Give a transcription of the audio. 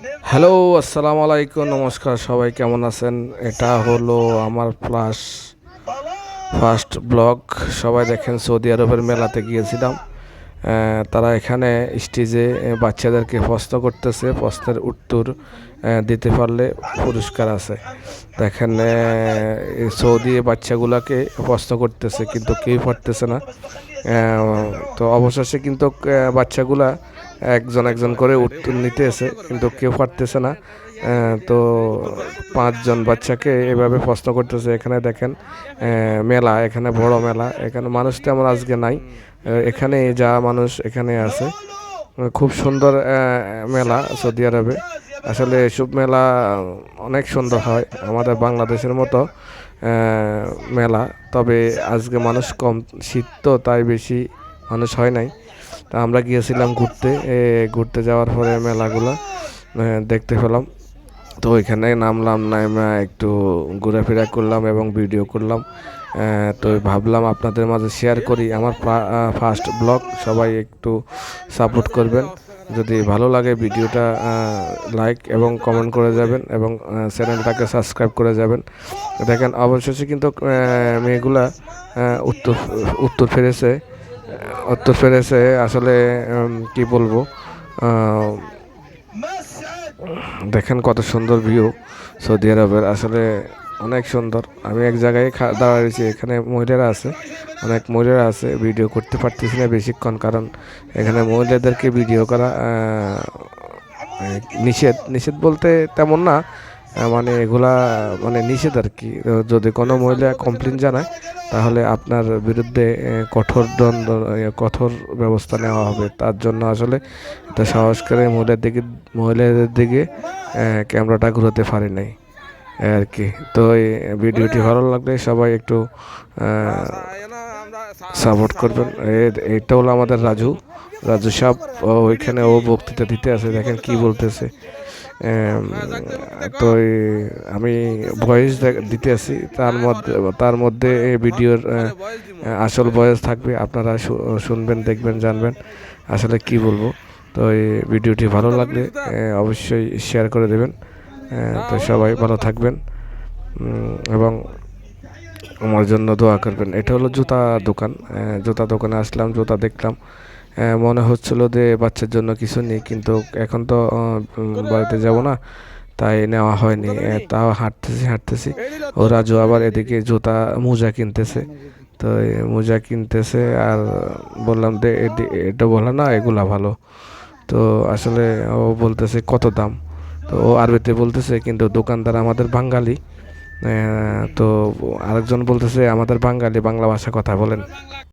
Hello, আসসালামু আলাইকুম, নমস্কার। সবাই কেমন আছেন? এটা হলো আমার ফার্স্ট ব্লগ। সবাই দেখেন, সৌদি আরবের মেলাতে গিয়েছিলাম। তারা এখানে স্টেজে বাচ্চাদেরকে প্রশ্ন করতেছে, প্রশ্নের উত্তর দিতে পারলে পুরস্কার আছে। দেখেন, সৌদি বাচ্চাগুলাকে প্রশ্ন করতেছে কিন্তু কেউ পারতেছে না। তো অবশেষে কিন্তু বাচ্চাগুলা একজন একজন করে উত্তর নিতে এসে কিন্তু কেউ পারতেছে না। তো পাঁচজন বাচ্চাকে এভাবে প্রশ্ন করতেছে। এখানে দেখেন, মেলা, এখানে বড় মেলা, এখানে মানুষ তেমন আজকে নাই। এখানে যা মানুষ এখানে আছে। খুব সুন্দর মেলা সৌদি আরবে। আসলে এসব মেলা অনেক সুন্দর হয়, আমাদের বাংলাদেশের মতো মেলা। তবে আজকে মানুষ কম, শীত তো তাই বেশি মানুষ হয় নাই। তা আমরা গিয়েছিলাম ঘুরতে। ঘুরতে যাওয়ার পরে মেলাগুলো দেখতে পেলাম। তো এখানে নামলাম, নাইমা একটু ঘোরাফেরা করলাম এবং ভিডিও করলাম। তো ভাবলাম আপনাদের মাঝে শেয়ার করি আমার ফার্স্ট ব্লগ। সবাই একটু সাপোর্ট করবেন। যদি ভালো লাগে ভিডিওটা লাইক এবং কমেন্ট করে যাবেন এবং চ্যানেলটাকে সাবস্ক্রাইব করে যাবেন। দেখেন, অবশেষে কিন্তু মেয়েগুলা উত্তর উত্তর ফেরেছে উত্তর ফেরেছে আসলে কি বলবো। আহ, দেখেন কত সুন্দর ভিউ সৌদি আরবের, আসলে অনেক সুন্দর। আমি এক জায়গায় দাঁড়িয়েছি, এখানে মহিলারা আছে, অনেক মহিলারা আছে। ভিডিও করতে পারতেছি না বেশিক্ষণ, কারণ এখানে মহিলাদেরকে ভিডিও করা নিষেধ। নিষেধ বলতে তেমন না, মানে এগুলা মানে নিষেধ আর কি। যদি কোনো মহিলা কমপ্লেন জানায় তাহলে আপনার বিরুদ্ধে কঠোর ব্যবস্থা নেওয়া হবে। তার জন্য আসলে এটা সাহস করে মহিলাদের দিকে ক্যামেরাটা ঘুরাতে পারি নাই আর কি। তো এই ভিডিওটি ভালো লাগলে সবাই একটু সাপোর্ট করবেন। এটা হলো আমাদের রাজু রাজু সাহেব। ওইখানে ও বক্তৃতা দিতে আছে, দেখেন কি বলতেছে। তো আমি ভয়েস দিতে আছি, তার মধ্যে এই ভিডিওর আসল ভয়েস থাকবে। আপনারা শুনবেন, দেখবেন, জানবেন আসলে কি বলবো। তো এই ভিডিওটি ভালো লাগলে অবশ্যই শেয়ার করে দেবেন। তো সবাই ভালো থাকবেন এবং আমার জন্য দোয়া করবেন। এটা হলো জুতা দোকান। জুতা দোকানে আসলাম, জুতা দেখলাম। মনে হচ্ছিল যে বাচ্চার জন্য কিছু নেই, কিন্তু এখন তো বাড়িতে যাব না, তাই নেওয়া হয়নি। তাও হাঁটতেছি ও রাজু আবার এদিকে জুতা মোজা কিনতেছে। তো মোজা কিনতেছে আর বললাম যে এটা বলে না, এগুলা ভালো। তো আসলে ও বলতেছে কত দাম। তো ও আরবিতে বলতেছে, কিন্তু দোকানদার আমাদের বাঙালি। তো আরেকজন বলতেছে আমাদের বাঙালি, বাংলা ভাষা কথা বলেন।